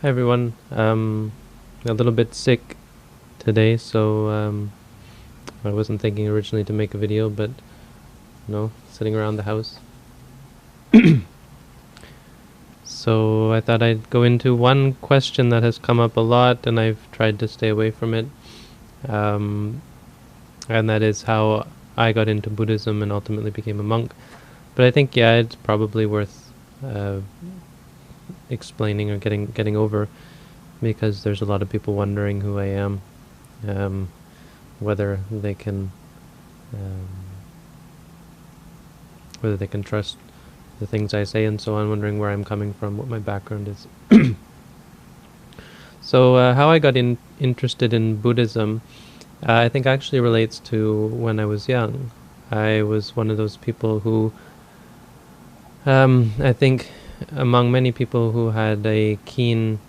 Hi everyone. A little bit sick today, so I wasn't thinking originally to make a video, but sitting around the house. So I thought I'd go into one question that has come up a lot, and I've tried to stay away from it, um, and that is how I got into Buddhism and ultimately became a monk. But I think, yeah, it's probably worth explaining or getting over, because there's a lot of people wondering who I am, whether they can um, whether they can trust the things I say and so on, wondering where I'm coming from, what my background is. So how I got interested in Buddhism, I think actually relates to when I was young. I was one of those people who, I think, among many people who had a keen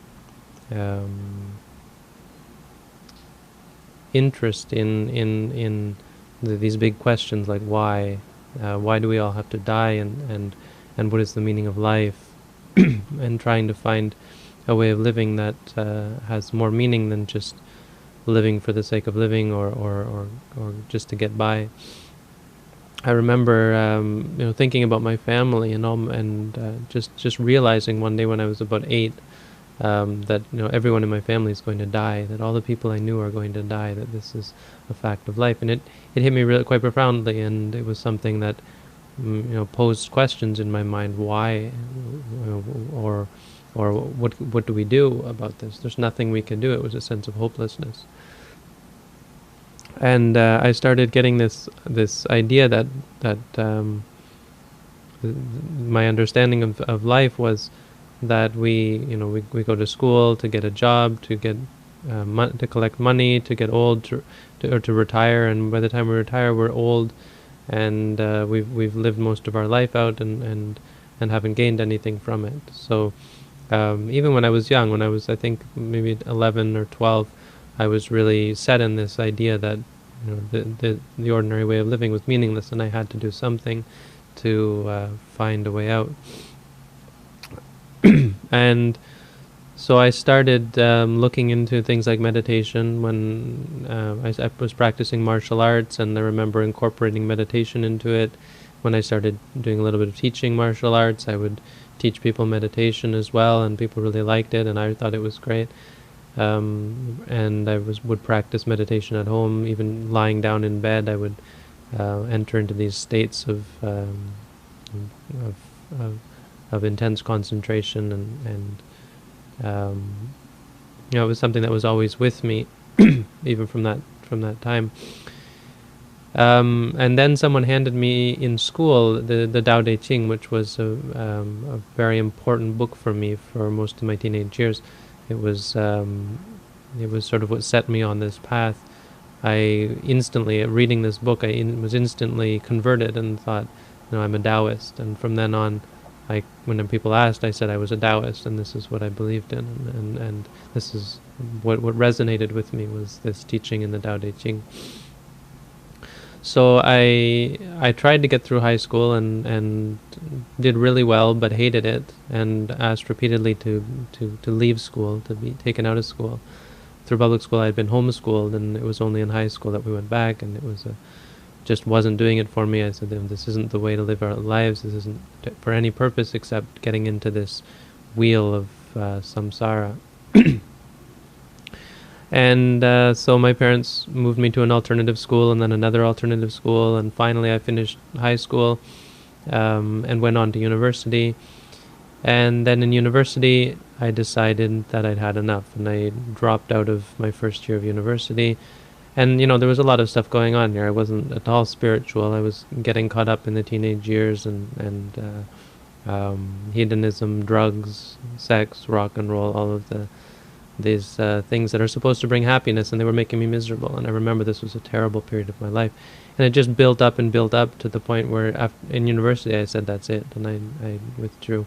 interest in these big questions like why do we all have to die, and what is the meaning of life, and trying to find a way of living that has more meaning than just living for the sake of living, or just to get by. I remember thinking about my family and all, and just realizing one day when I was about 8 that everyone in my family is going to die, that all the people I knew are going to die, that this is a fact of life. And it hit me really quite profoundly, and it was something that posed questions in my mind. Why, or what do we do about this? There's nothing we can do. It was a sense of hopelessness. And I started getting this idea that my understanding of life was that we go to school to get a job, to get to collect money, to get old, or to retire, and by the time we retire, we're old, and we've lived most of our life out, and haven't gained anything from it. So even when I was young, when I was, I think, maybe 11 or 12, I was really set in this idea that the ordinary way of living was meaningless, and I had to do something to find a way out. And so I started looking into things like meditation when I was practicing martial arts, and I remember incorporating meditation into it. When I started doing a little bit of teaching martial arts, I would teach people meditation as well, and people really liked it, and I thought it was great. And I would practice meditation at home, even lying down in bed. I would enter into these states of intense concentration, and it was something that was always with me, even from that time. And then someone handed me in school the Tao Te Ching, which was a very important book for me for most of my teenage years. It was sort of what set me on this path. I instantly, reading this book, was instantly converted and thought, I'm a Taoist. And from then on, when people asked, I said I was a Taoist, and this is what I believed in, and this is what resonated with me, was this teaching in the Tao Te Ching. So I tried to get through high school and did really well, but hated it, and asked repeatedly to leave school, to be taken out of school. Through public school, I had been homeschooled, and it was only in high school that we went back, and it was just wasn't doing it for me. I said, this isn't the way to live our lives. This isn't for any purpose except getting into this wheel of samsara. And so my parents moved me to an alternative school, and then another alternative school, and finally I finished high school and went on to university. And then in university, I decided that I'd had enough, and I dropped out of my first year of university. And, there was a lot of stuff going on here. I wasn't at all spiritual. I was getting caught up in the teenage years, and hedonism, drugs, sex, rock and roll, all of these things that are supposed to bring happiness, and they were making me miserable. And I remember this was a terrible period of my life. And it just built up and built up to the point where in university I said, that's it, and I withdrew.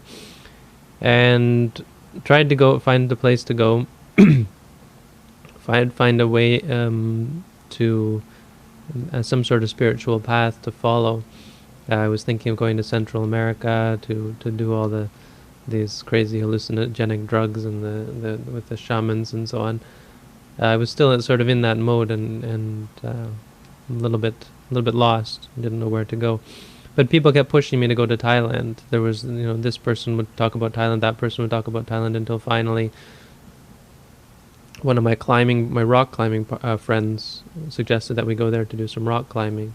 And tried to find a place to go, find a way to some sort of spiritual path to follow. I was thinking of going to Central America to do all the these crazy hallucinogenic drugs and the with the shamans and so on. I was still sort of in that mode and a little bit lost. Didn't know where to go. But people kept pushing me to go to Thailand. There was, this person would talk about Thailand, that person would talk about Thailand, until finally one of my rock climbing friends suggested that we go there to do some rock climbing.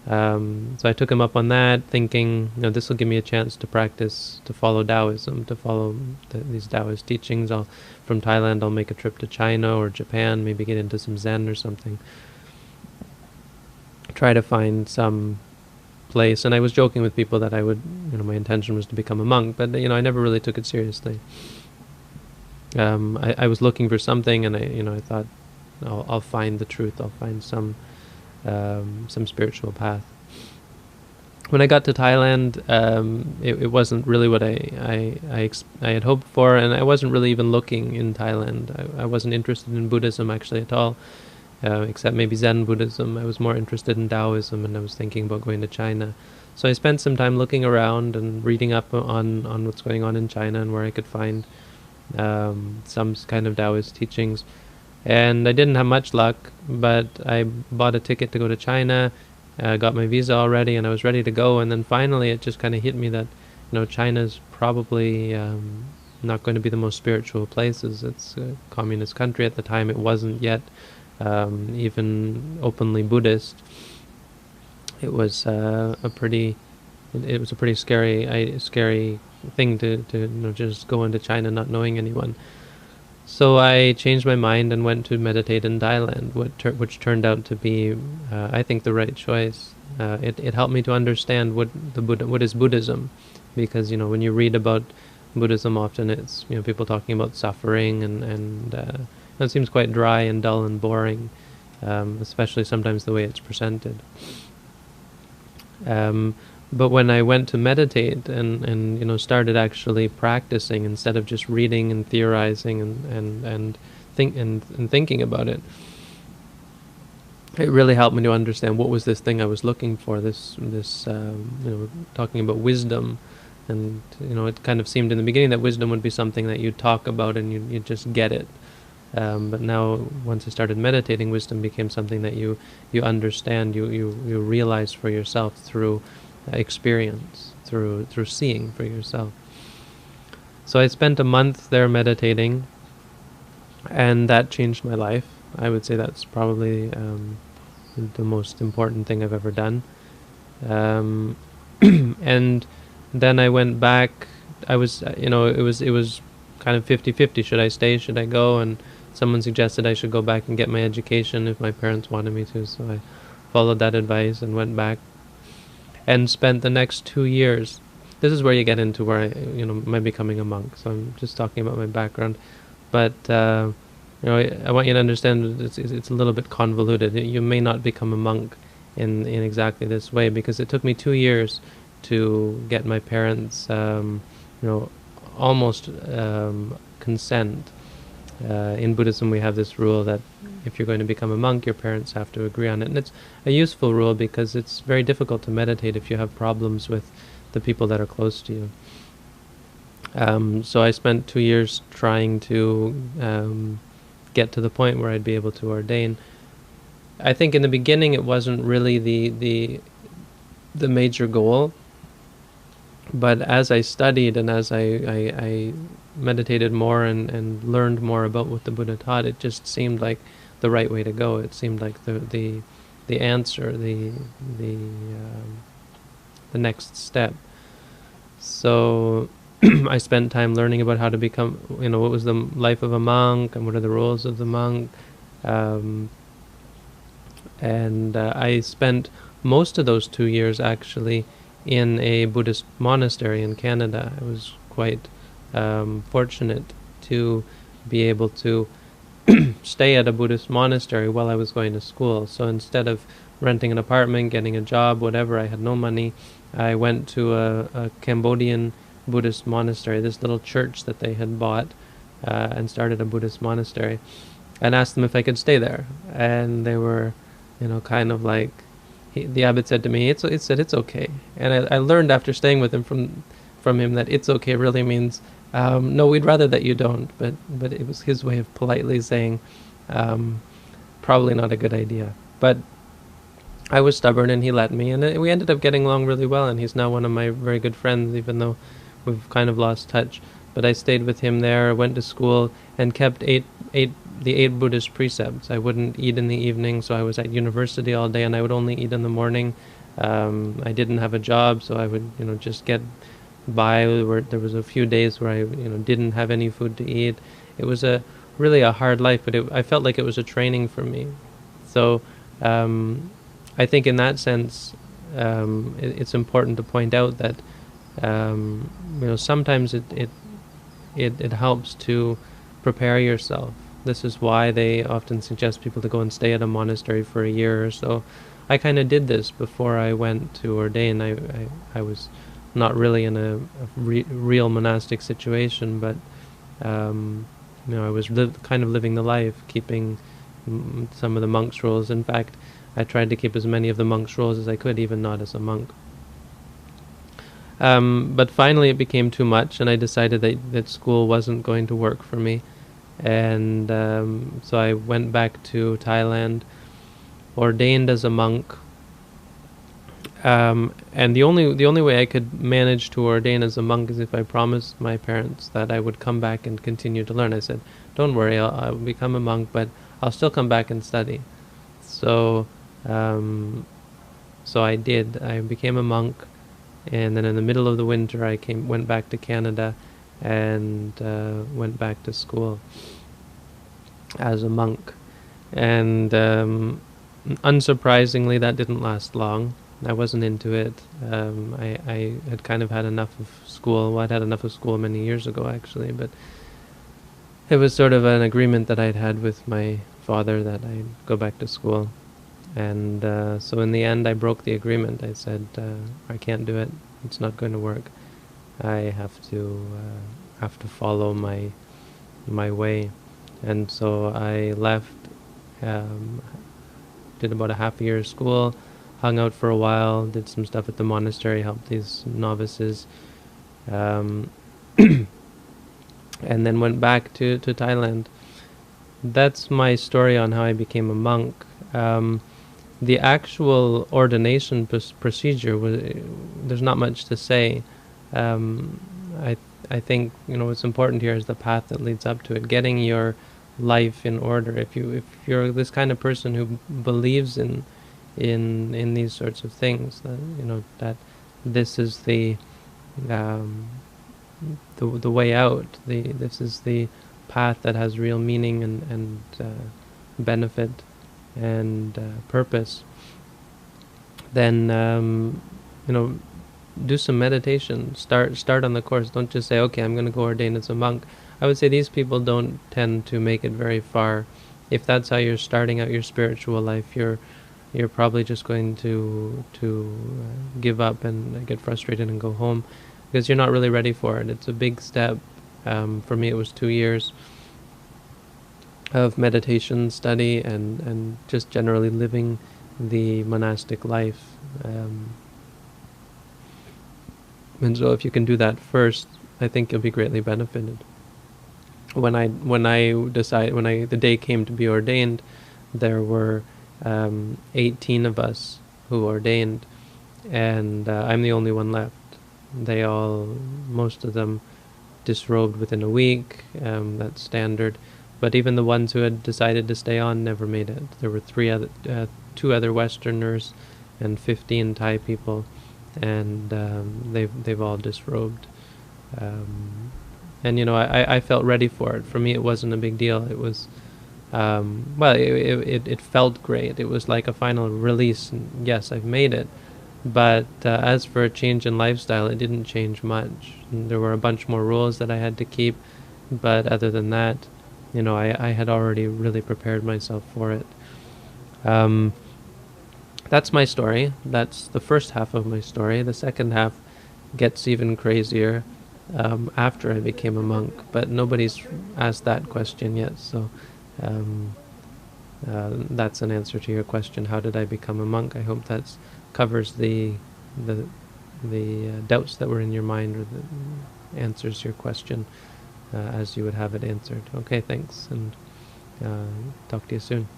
So I took him up on that, thinking, this will give me a chance to practice, to follow Taoism, to follow these Taoist teachings. From Thailand, I'll make a trip to China or Japan, maybe get into some Zen or something. Try to find some place. And I was joking with people that I would, my intention was to become a monk, but, I never really took it seriously. I was looking for something, and I thought, I'll find the truth. I'll find some spiritual path. When I got to Thailand, it wasn't really what I had hoped for, and I wasn't really even looking in Thailand. I wasn't interested in Buddhism actually at all, except maybe Zen Buddhism. I was more interested in Taoism, and I was thinking about going to China. So I spent some time looking around and reading up on what's going on in China and where I could find some kind of Taoist teachings. And I didn't have much luck, but I bought a ticket to go to China, got my visa already, and I was ready to go. And then finally it just kind of hit me that, China's probably not going to be the most spiritual places. It's a communist country. At the time it wasn't yet even openly Buddhist. It was a pretty scary thing to just go into China not knowing anyone. So I changed my mind and went to meditate in Thailand, which turned out to be, I think, the right choice. It helped me to understand what is Buddhism, because when you read about Buddhism, often it's people talking about suffering, and it seems quite dry and dull and boring, especially sometimes the way it's presented. But when I went to meditate and started actually practicing instead of just reading and theorizing and thinking about it, it really helped me to understand what was this thing I was looking for. This talking about wisdom, and it kind of seemed in the beginning that wisdom would be something that you talk about and you just get it. But now, once I started meditating, wisdom became something that you understand, you realize for yourself through experience, through seeing for yourself. So I spent a month there meditating, and that changed my life. I would say that's probably the most important thing I've ever done. And then I went back. I was, it was kind of 50-50. Should I stay? Should I go? And someone suggested I should go back and get my education if my parents wanted me to. So I followed that advice and went back and spent the next 2 years. This is where you get into where my becoming a monk. So I'm just talking about my background, but I want you to understand it's a little bit convoluted. You may not become a monk in exactly this way, because it took me 2 years to get my parents, almost consent. In Buddhism, we have this rule that if you're going to become a monk, your parents have to agree on it. And it's a useful rule because it's very difficult to meditate if you have problems with the people that are close to you. So I spent 2 years trying to get to the point where I'd be able to ordain. I think in the beginning it wasn't really the major goal, but as I studied and as I meditated more and learned more about what the Buddha taught, it just seemed like the right way to go. It seemed like the answer, the next step. So I spent time learning about how to become, what was the life of a monk and what are the roles of the monk. And I spent most of those 2 years actually in a Buddhist monastery in Canada. I was quite fortunate to be able to stay at a Buddhist monastery while I was going to school. So instead of renting an apartment, getting a job, whatever, I had no money. I went to a Cambodian Buddhist monastery, this little church that they had bought, and started a Buddhist monastery, and asked them if I could stay there. And they were, kind of like, the abbot said to me, it's okay. And I learned after staying with him from him that it's okay really means, no, we'd rather that you don't. But it was his way of politely saying, probably not a good idea. But I was stubborn, and he let me, and we ended up getting along really well, and he's now one of my very good friends, even though we've kind of lost touch. But I stayed with him there, went to school, and kept the eight Buddhist precepts. I wouldn't eat in the evening, so I was at university all day, and I would only eat in the morning. I didn't have a job, so I would, just get by. There was a few days where I, didn't have any food to eat. It was really a hard life, but I felt like it was a training for me. So I think in that sense, it's important to point out that sometimes it helps to prepare yourself. This is why they often suggest people to go and stay at a monastery for a year or so. I kind of did this before I went to ordain. I was not really in a real monastic situation, but I was kind of living the life, keeping some of the monks' rules. In fact, I tried to keep as many of the monks' rules as I could, even not as a monk. But finally it became too much, and I decided that school wasn't going to work for me. And so I went back to Thailand, ordained as a monk. And the only way I could manage to ordain as a monk is if I promised my parents that I would come back and continue to learn. I said, don't worry, I'll become a monk, but I'll still come back and study. So I did. I became a monk, and then in the middle of the winter I went back to Canada and went back to school as a monk. And unsurprisingly, that didn't last long. I wasn't into it. I had kind of had enough of school. Well, I'd had enough of school many years ago, actually, but it was sort of an agreement that I'd had with my father that I'd go back to school. And so in the end, I broke the agreement. I said, I can't do it. It's not going to work. I have to follow my way. And so I left, did about a half a year of school, hung out for a while, did some stuff at the monastery, helped these novices, and then went back to Thailand. That's my story on how I became a monk. The actual ordination procedure, there's not much to say. I think what's important here is the path that leads up to it, getting your life in order. If you're this kind of person who believes in these sorts of things, that this is the way out. This is the path that has real meaning and benefit and purpose. Then do some meditation. Start on the course. Don't just say, okay, I'm going to go ordain as a monk. I would say these people don't tend to make it very far. If that's how you're starting out your spiritual life, you're probably just going to give up and get frustrated and go home, because you're not really ready for it. It's a big step. For me, it was 2 years of meditation, study, and just generally living the monastic life. And so if you can do that first, I think you'll be greatly benefited. When the day came to be ordained, there were 18 of us who ordained, and I'm the only one left. Most of them disrobed within a week. That's standard. But even the ones who had decided to stay on never made it. There were 2 other Westerners and 15 Thai people, and they've all disrobed. And I felt ready for it. For me, it wasn't a big deal. It was it felt great. It was like a final release. And yes, I've made it. But as for a change in lifestyle, it didn't change much. And there were a bunch more rules that I had to keep, but other than that, I had already really prepared myself for it. That's my story. That's the first half of my story. The second half gets even crazier after I became a monk, but nobody's asked that question yet, so that's an answer to your question. How did I become a monk? I hope that covers the doubts that were in your mind, or that answers your question as you would have it answered. Okay, thanks, and talk to you soon.